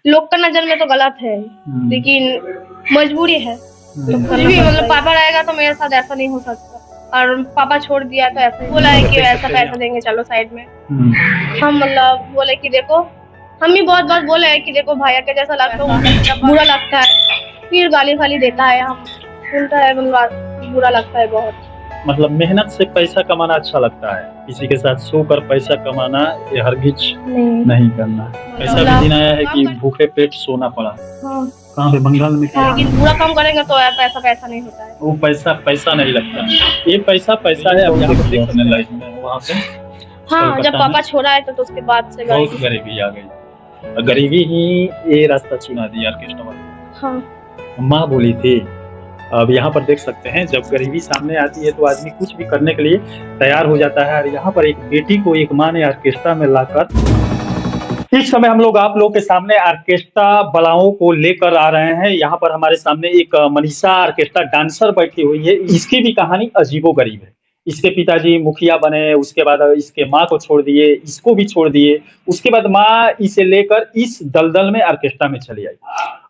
लोग का नजर में तो गलत है, लेकिन मजबूरी है। तो फिर भी मतलब पापा रहेगा तो मेरे साथ ऐसा नहीं हो सकता, और पापा छोड़ दिया तो ऐसा बोला है कि ऐसा पैसा देंगे चलो साइड में। हम मतलब बोले कि देखो, हम भी बहुत बार बोले हैं कि देखो भैया के जैसा लगता है, बुरा लगता है, फिर गाली खाली देता है, हम सुनता है, मतलब बुरा लगता है बहुत। मतलब मेहनत से पैसा कमाना अच्छा लगता है, किसी के साथ सोकर पैसा कमाना ये हरगिज नहीं करना। ऐसा भी दिन आया है कि भूखे पेट सोना पड़ा। हाँ। कहाँ पे? बंगाल में। लेकिन बुरा काम करेंगे तो पैसा पैसा नहीं होता है, वो पैसा पैसा नहीं लगता, ये पैसा पैसा है। अब यहाँ पे देख अपने लाइफ में वहाँ पे हाँ, जब पापा छोड़ा है तो उसके बाद से बहुत गरीबी आ गई। गरीबी ही ये रास्ता चुना दिया ऑर्केस्ट्रा वाले। हाँ। माँ बोली थी। अब यहाँ पर देख सकते हैं, जब गरीबी सामने आती है तो आदमी कुछ भी करने के लिए तैयार हो जाता है। और यहाँ पर एक बेटी को एक माँ ने ऑर्केस्ट्रा में लाकर, इस समय हम लोग आप लोग के सामने ऑर्केस्ट्रा बलाओं को लेकर आ रहे हैं। यहाँ पर हमारे सामने एक मनीषा ऑर्केस्ट्रा डांसर बैठी हुई है। इसकी भी कहानी अजीबोगरीब है। इसके पिताजी मुखिया बने, उसके बाद इसके माँ को छोड़ दिए, इसको भी छोड़ दिए, उसके बाद माँ इसे लेकर इस दलदल में ऑर्केस्ट्रा में चली आई।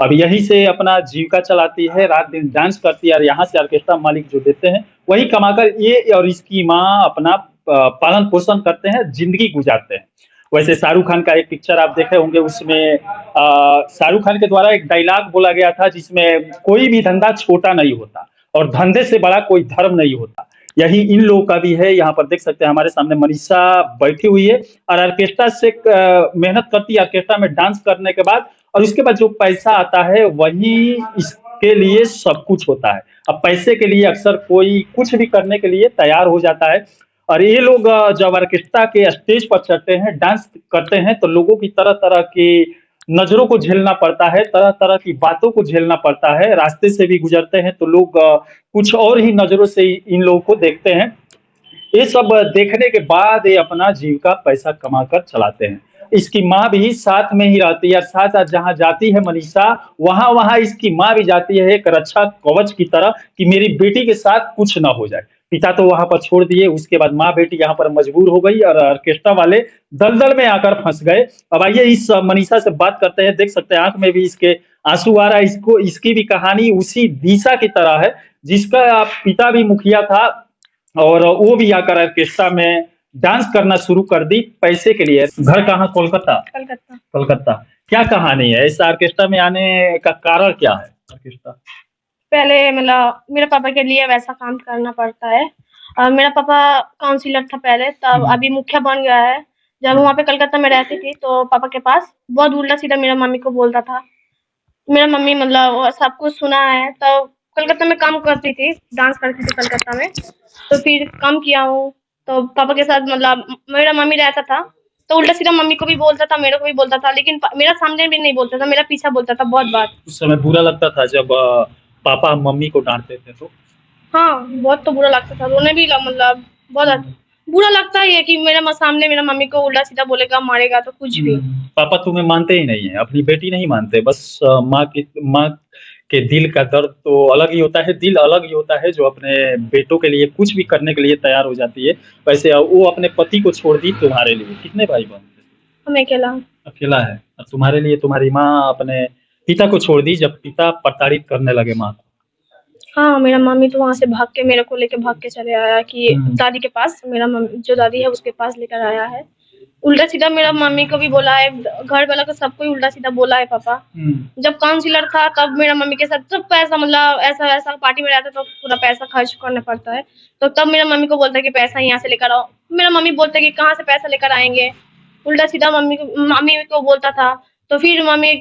अब यहीं से अपना जीविका चलाती है, रात दिन डांस करती है, और यहाँ से ऑर्केस्ट्रा मालिक जो देते हैं वही कमाकर ये और इसकी माँ अपना पालन पोषण करते हैं, जिंदगी गुजारते हैं। वैसे शाहरुख खान का एक पिक्चर आप देखे होंगे, उसमें शाहरुख खान के द्वारा एक डायलॉग बोला गया था जिसमें कोई भी धंधा छोटा नहीं होता और धंधे से बड़ा कोई धर्म नहीं होता। यही इन लोगों का भी है। यहाँ पर देख सकते हैं हमारे सामने मनीषा बैठी हुई है और ऑर्केस्ट्रा से मेहनत करती है, ऑर्केस्ट्रा में डांस करने के बाद, और उसके बाद जो पैसा आता है वही इसके लिए सब कुछ होता है। अब पैसे के लिए अक्सर कोई कुछ भी करने के लिए तैयार हो जाता है। और ये लोग जब ऑर्केस्ट्रा के स्टेज पर चढ़ते हैं, डांस करते हैं, तो लोगों की तरह तरह की नजरों को झेलना पड़ता है, तरह तरह की बातों को झेलना पड़ता है। रास्ते से भी गुजरते हैं तो लोग कुछ और ही नजरों से इन लोगों को देखते हैं। ये सब देखने के बाद ये अपना जीविका पैसा कमाकर चलाते हैं। इसकी माँ भी साथ में ही रहती है, साथ साथ जहाँ जाती है मनीषा, वहां वहां इसकी माँ भी जाती है, एक रक्षा कवच की तरह, कि मेरी बेटी के साथ कुछ ना हो जाए। पिता तो वहां पर छोड़ दिए, उसके बाद माँ बेटी यहाँ पर मजबूर हो गई और ऑर्केस्ट्रा वाले दलदल में आकर फंस गए। अब आइए इस मनीषा से बात करते हैं। देख सकते हैं आंख में भी इसके आंसू आ रहा है। इसको इसकी भी कहानी उसी दिशा की तरह है जिसका पिता भी मुखिया था, और वो भी आकर ऑर्केस्ट्रा में डांस करना शुरू कर दी पैसे के लिए। घर कहाँ? कोलकाता। कलकत्ता। कोलकाता। क्या कहानी है इस ऑर्केस्ट्रा में आने का? कारण क्या है ऑर्केस्ट्रा? पहले मतलब मेरे पापा के लिए वैसा काम करना पड़ता है। मेरा पापा काउंसिलर था पहले, तब अभी मुखिया बन गया है। जब वहाँ पे कलकत्ता में रहती थी तो पापा के पास बहुत उल्टा सीधा मेरा मम्मी को बोलता था। मेरा मम्मी मतलब सब कुछ सुना है। तो कलकत्ता में काम करती थी, डांस करती थी कलकत्ता में। तो फिर काम किया हूँ, तो पापा के साथ मतलब मेरा मम्मी रहता था, तो उल्टा सीधा मम्मी को भी बोलता था, मेरे को भी बोलता था, लेकिन मेरा सामने भी नहीं बोलता था, मेरा पीछा बोलता था बहुत बार। उस समय बुरा लगता था जब पापा मम्मी को डांटते थे तो? हाँ, बहुत तो बुरा लगता था, रोने भी मतलब बहुत बुरा लगता है कि मेरे सामने मेरा मम्मी को उल्टा सीधा बोलेगा, मारेगा, तो कुछ भी। पापा तुम्हें मानते ही नहीं है, अपनी बेटी नहीं मानते, बस माँ के दिल का दर्द तो अलग ही होता है, दिल अलग ही होता है जो अपने बेटों के लिए कुछ भी करने के लिए तैयार हो जाती है। वैसे वो अपने पति को छोड़ दी तुम्हारे लिए। कितने भाई बहन थे? हम अकेला। अकेला है। और तुम्हारे लिए तुम्हारी माँ अपने पिता को छोड़ दी जब पिता प्रताड़ित करने लगे माँ को। हाँ, मेरा मम्मी तो वहाँ से भाग के मेरे को लेके भाग के चले आया कि दादी के पास, मेरा मम्मी जो दादी है उसके पास लेकर आया है। उल्टा सीधा मेरा मम्मी को भी बोला है, घर वाला को सबको ही उल्टा सीधा बोला है पापा। जब काउंसिलर था तब मेरा मम्मी के साथ सब पैसा मतलब ऐसा वैसा पार्टी में रहता तो पूरा पैसा खर्च करना पड़ता है। तो तब मेरा मम्मी को बोलता है कि पैसा यहाँ से लेकर आओ। मेरा मम्मी बोलता है कि कहाँ से पैसा लेकर आएंगे, उल्टा सीधा मम्मी को बोलता था। तो फिर मम्मी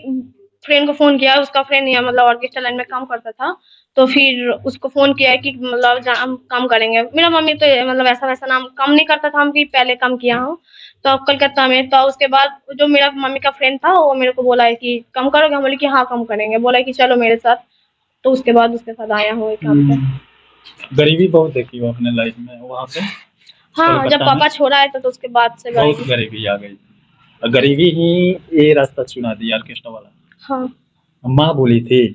फ्रेंड को फोन किया, उसका फ्रेंड यहाँ मतलब ऑर्केस्ट्रा लाइन में काम करता था, तो फिर उसको फोन किया है कि मतलब हम काम करेंगे। मेरा मम्मी तो मतलब ऐसा वैसा नाम काम नहीं करता था, हम भी पहले काम किया हूँ तो कलकत्ता में। तो उसके बाद जो मेरा मम्मी का फ्रेंड था वो मेरे को बोला है कि कम करोगे, हम बोले कि हाँ कम करेंगे, बोला है कि चलो मेरे साथ। तो उसके बाद उसके साथ आया हूँ काम पे। गरीबी बहुत देखी हो अपने लाइफ में वहाँ पे? हाँ, जब पापा छोड़ा है तो उसके बाद से बहुत गरीबी आ गई। गरीबी ही ये रास्ता चुना दिया ऑर्केस्ट्रा वाला। हाँ। माँ बोली थी।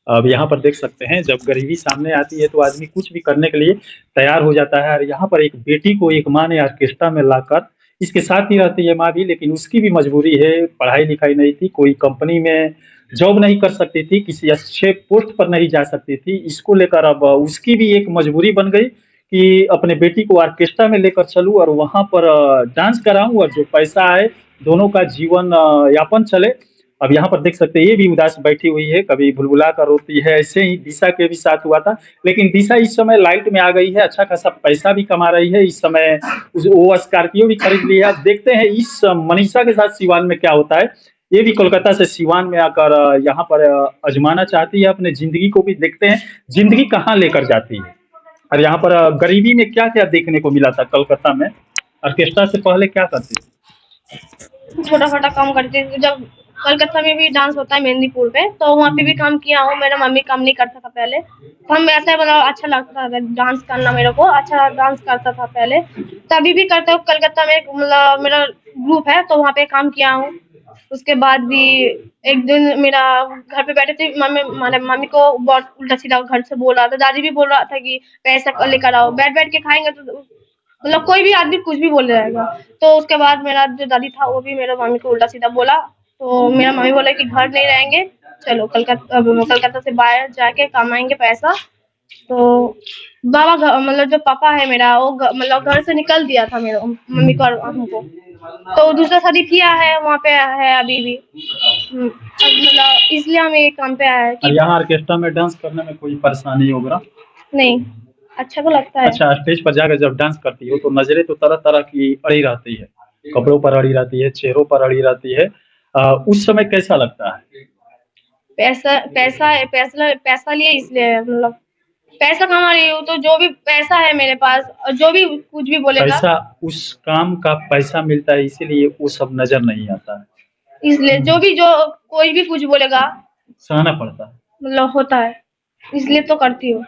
अब यहाँ पर देख सकते हैं जब गरीबी सामने आती है तो आदमी कुछ भी करने के लिए तैयार हो जाता है। और यहाँ पर एक बेटी को एक माँ ने ऑर्केस्ट्रा में लाकर इसके साथ ही रहती है माँ भी, लेकिन उसकी भी मजबूरी है, पढ़ाई लिखाई नहीं थी, कोई कंपनी में जॉब नहीं कर सकती थी, किसी अच्छे पोस्ट पर नहीं जा सकती थी। इसको लेकर अब उसकी भी एक मजबूरी बन गई कि अपने बेटी को ऑर्केस्ट्रा में लेकर चलूँ और वहाँ पर डांस कराऊँ और जो पैसा आए दोनों का जीवन यापन चले। अब यहाँ पर देख सकते हैं ये भी उदास बैठी हुई है, कभी भुलभुला कर रोती है, ऐसे ही दिशा के भी साथ हुआ था। लेकिन दिशा इस समय लाइट में आ गई है, अच्छा खासा पैसा भी कमा रही है, इस समय वो स्कॉर्पियो भी खरीद ली है। अब देखते हैं इस मनीषा के साथ सिवान में क्या होता है। ये भी कोलकाता से सिवान में आकर यहाँ पर आजमाना चाहती है अपने जिंदगी को भी, देखते हैं जिंदगी कहाँ लेकर जाती है। और यहाँ पर गरीबी में क्या क्या देखने को मिला था कलकत्ता में, ऑर्केस्ट्रा से पहले क्या करती थी? छोटा छोटा काम करती थी। जब कलकत्ता में भी डांस होता है मेहंदीपुर पे, तो वहाँ पे भी काम किया हूँ। मेरा मम्मी काम नहीं करता था पहले, तो हम ऐसा मतलब अच्छा लगता था डांस करना, मेरे को अच्छा डांस करता था पहले, तभी भी करता हूँ। कलकत्ता में मतलब मेरा ग्रुप है, तो वहाँ पे काम किया हूँ। उसके बाद भी एक दिन मेरा घर पे बैठे थे, मम्मी को बहुत उल्टा सीधा घर से बोल रहा था, दादी भी बोल रहा था कि पैसा लेकर आओ, बैठ बैठ के खाएंगे तो मतलब कोई भी आदमी कुछ भी बोल जाएगा। तो उसके बाद मेरा जो दादी था वो भी मेरे मम्मी को उल्टा सीधा बोला, तो मेरा मम्मी बोला कि घर नहीं रहेंगे, चलो कलकत्ता से बाहर जाके कमाएंगे पैसा। तो मतलब जो पापा है मेरा, वो मतलब घर से निकल दिया था मेरे मम्मी को और हमको। तो दूसरा शादी किया है, वहाँ पे है अभी भी। अब मतलब इसलिए हम ये काम पे आए और कि यहाँ ऑर्केस्ट्रा में डांस करने में कोई परेशानी होगा? नहीं, अच्छा तो लगता है। अच्छा, स्टेज पर जाकर जब डांस करती हो तो नजरें तो तरह तरह की अड़ी रहती है, कपड़ों पर अड़ी रहती है, चेहरों पर अड़ी रहती है। उस समय कैसा लगता है? पैसा पैसा पैसा पैसा लिए इसलिए मतलब पैसा कमा रही हूँ, तो जो भी पैसा है मेरे पास और जो भी कुछ भी बोलेगा, पैसा, उस काम का पैसा मिलता है इसीलिए वो सब नजर नहीं आता है, इसलिए जो कोई भी कुछ बोलेगा सहना पड़ता है। मतलब होता है, इसलिए तो करती हूँ।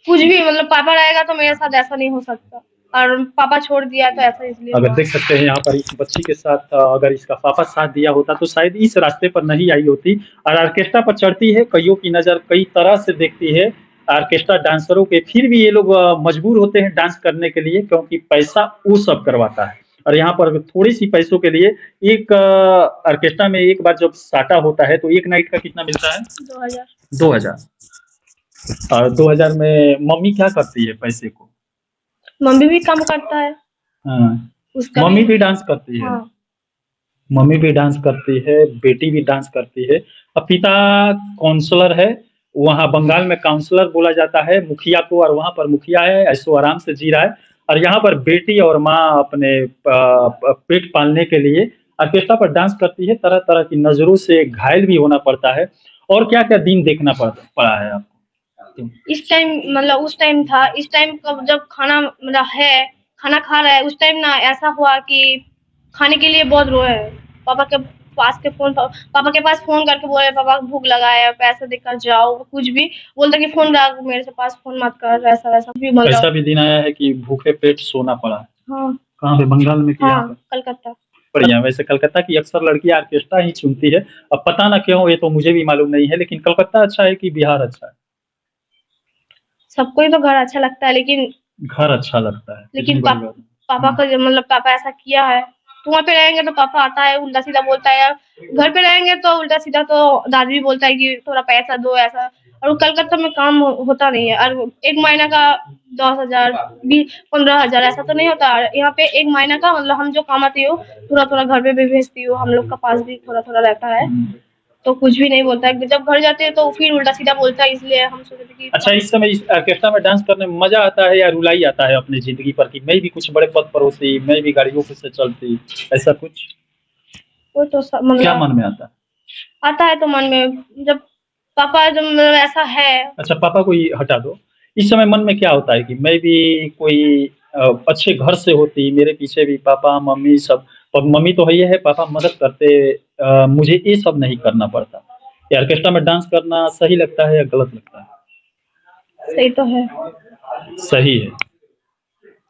कुछ भी मतलब पापा रहेगा तो मेरे साथ ऐसा नहीं हो सकता, और पापा छोड़ दिया तो ऐसा इसलिए अगर हुआ। देख सकते हैं यहाँ पर इस बच्ची के साथ अगर इसका पापा साथ दिया होता तो शायद इस रास्ते पर नहीं आई होती। और ऑर्केस्ट्रा पर चढ़ती है, कईयों की नजर कई तरह से देखती है ऑर्केस्ट्रा डांसरों के, फिर भी ये लोग मजबूर होते हैं डांस करने के लिए, क्योंकि पैसा वो सब करवाता है। और यहाँ पर थोड़ी सी पैसों के लिए एक ऑर्केस्ट्रा में एक बार जब साटा होता है तो एक नाइट का कितना मिलता है? 2000। 2000। और 2000 में मम्मी क्या करती है पैसे को? मम्मी भी काम करता है, हाँ, उसका मम्मी भी डांस करती है। हाँ। मम्मी भी डांस करती है, बेटी भी डांस करती है। अब पिता काउंसलर है, वहाँ बंगाल में काउंसलर बोला जाता है मुखिया को, और वहाँ पर मुखिया है, ऐशो आराम से जी रहा है। और यहाँ पर बेटी और माँ अपने पेट पालने के लिए ऑर्केस्ट्रा पर डांस करती है, तरह तरह की नजरों से घायल भी होना पड़ता है। और क्या क्या दिन देखना पड़ा है आपको? इस टाइम मतलब उस टाइम था, इस टाइम जब खाना मतलब है, खाना खा रहा है, उस टाइम ना ऐसा हुआ कि खाने के लिए बहुत रोए है। पापा के पापा के पास फोन करके बोले पापा भूख लगा है, पैसा देकर जाओ, कुछ भी बोलता कि फोन रख मेरे से पास, फोन मत कर, ऐसा वैसा भी मतलब। ऐसा भी दिन आया है कि भूखे पेट सोना पड़ा है? हाँ। कहाँ पे, बंगाल में कि यहाँ हाँ, पर? कलकत्ता। बढ़िया। वैसे कलकत्ता की अक्सर लड़कियां ऑर्केस्ट्रा ही चुनती है, अब पता ना क्यों, ये तो मुझे भी मालूम नहीं है, लेकिन कलकत्ता अच्छा है कि बिहार अच्छा है? सबको ही तो घर अच्छा लगता है, लेकिन घर अच्छा लगता है, लेकिन कितनी बड़ी बात है। पापा का मतलब पापा ऐसा किया है, तो वहाँ पे रहेंगे तो पापा आता है उल्टा सीधा बोलता है, यार घर पे रहेंगे तो उल्टा सीधा तो दादी भी बोलता है कि थोड़ा पैसा दो ऐसा। और कलकत्ता में काम होता नहीं है, और एक महीना का 10,000 15,000 ऐसा तो नहीं होता। यहाँ पे एक महीना का मतलब हम जो कमाती हो थोड़ा थोड़ा घर पे भी भेजती हूँ, हम लोग का पास भी थोड़ा थोड़ा रहता है, तो कुछ भी नहीं बोलता है। जब घर जाते हैं तो फिर उल्टा सीधा बोलता है, इसलिए हम सोचते थे कि अच्छा, इस समय इस ऑर्केस्ट्रा में डांस करने में मजा आता है या रुलाई आता है अपनी जिंदगी पर, कि मैं भी कुछ बड़े पद पर होती, मैं भी गाड़ियों पे से चलती, ऐसा कुछ वो तो क्या मतलब मन में आता है? आता है तो मन में, जब पापा जब मतलब ऐसा है। अच्छा, पापा को ही हटा दो। इस समय मन में क्या होता है कि मैं भी कोई अच्छे घर से होती, मेरे पीछे भी पापा मम्मी सब, और मम्मी तो है, पापा मदद करते, मुझे ये सब नहीं करना पड़ता। ये ऑर्केस्ट्रा में डांस करना सही लगता है या गलत लगता है? सही तो है। सही है।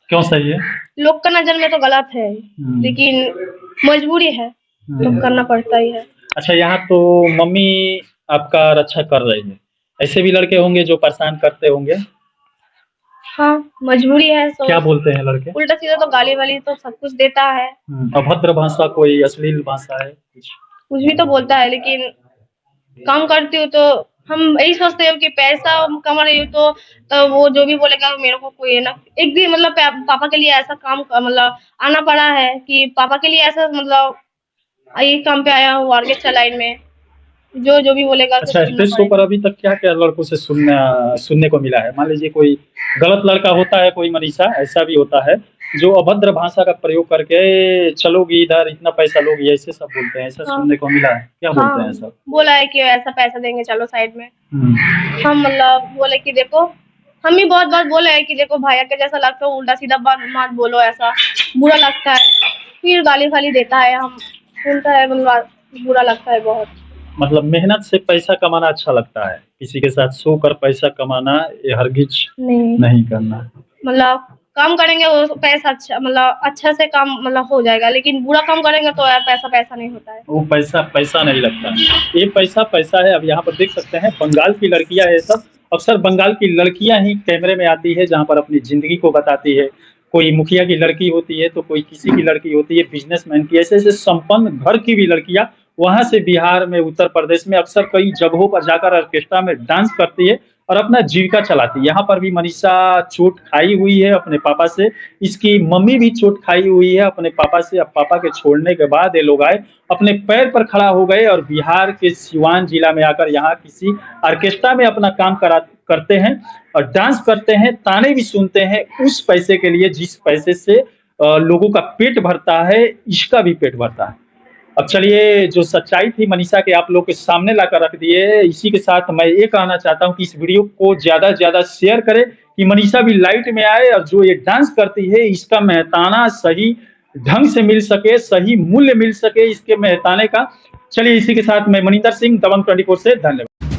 क्यों सही है? लोग का नजर में तो गलत है, लेकिन मजबूरी है तो करना पड़ता ही है। अच्छा, यहाँ तो मम्मी आपका रक्षा कर रही है, ऐसे भी लड़के होंगे जो परेशान करते होंगे? हाँ मजबूरी है तो क्या बोलते हैं लड़के? उल्टा सीधा तो गाली वाली तो सब कुछ देता है, अभद्र भाषा, कोई अश्लील भाषा है कुछ? कुछ भी तो बोलता है, लेकिन काम करती हूँ तो हम यही सोचते हैं कि पैसा कमा रही हूँ तो वो जो भी बोलेगा मेरे को कोई है ना, एक दिन मतलब पापा के लिए ऐसा काम मतलब आना पड़ा है कि पापा के लिए ऐसा मतलब यही काम पे आया हूँ ऑर्केस्ट्रा लाइन में, जो भी बोलेगा तो अच्छा, सुनना स्टेज शो पर पड़ेगा। अभी तक क्या क्या लड़कों से सुनने को मिला है? मान लीजिए कोई गलत लड़का होता है, कोई मनीषा ऐसा भी होता है जो अभद्र भाषा का प्रयोग करके चलोगी इधर, इतना पैसा लोगी, ऐसे सब बोलते हैं, ऐसा हाँ सुनने को मिला है? क्या बोलते हाँ हैं सब? बोला है कि ऐसा पैसा देंगे चलो साइड में। हम्म, हम मतलब बोले कि देखो, हम भी बहुत बार बोले हैं कि देखो भैया के जैसा लगता है उल्टा सीधा बात मत बोलो, ऐसा बुरा लगता है, फिर गाली खाली देता है, हम सुनता है मतलब बुरा लगता है बहुत। मतलब मेहनत से पैसा कमाना अच्छा लगता है, किसी के साथ सो कर पैसा कमाना ये हरगिज नहीं नहीं करना। मतलब काम करेंगे वो पैसा अच्छा मतलब अच्छा से काम मतलब हो जाएगा, लेकिन बुरा काम करेंगे तो यार पैसा पैसा नहीं होता है। वो पैसा पैसा नहीं लगता, ये पैसा पैसा है। अब यहाँ पर देख सकते हैं बंगाल की लड़कियां है सब, अक्सर बंगाल की लड़कियां ही कैमरे में आती है जहाँ पर अपनी जिंदगी को बताती है। कोई मुखिया की लड़की होती है तो कोई किसी की लड़की होती है, बिजनेसमैन की, ऐसे ऐसे संपन्न घर की भी लड़कियां वहां से बिहार में, उत्तर प्रदेश में अक्सर कई जगहों पर जाकर ऑर्केस्ट्रा में डांस करती है और अपना जीविका चलाती है। यहाँ पर भी मनीषा चोट खाई हुई है अपने पापा से, इसकी मम्मी भी चोट खाई हुई है अपने पापा से। अब पापा के छोड़ने के बाद ये लोग आए, अपने पैर पर खड़ा हो गए और बिहार के सिवान जिला में आकर यहाँ किसी ऑर्केस्ट्रा में अपना काम करते हैं और डांस करते हैं, ताने भी सुनते हैं उस पैसे के लिए जिस पैसे से लोगों का पेट भरता है, इसका भी पेट भरता है। अब चलिए, जो सच्चाई थी मनीषा के आप लोग के सामने लाकर रख दिए। इसी के साथ मैं ये कहना चाहता हूँ कि इस वीडियो को ज्यादा से ज्यादा शेयर करें कि मनीषा भी लाइट में आए और जो ये डांस करती है इसका मेहताना सही ढंग से मिल सके, सही मूल्य मिल सके इसके मेहताने का। चलिए, इसी के साथ मैं मनिंदर सिंह, दबंग 24 से धन्यवाद।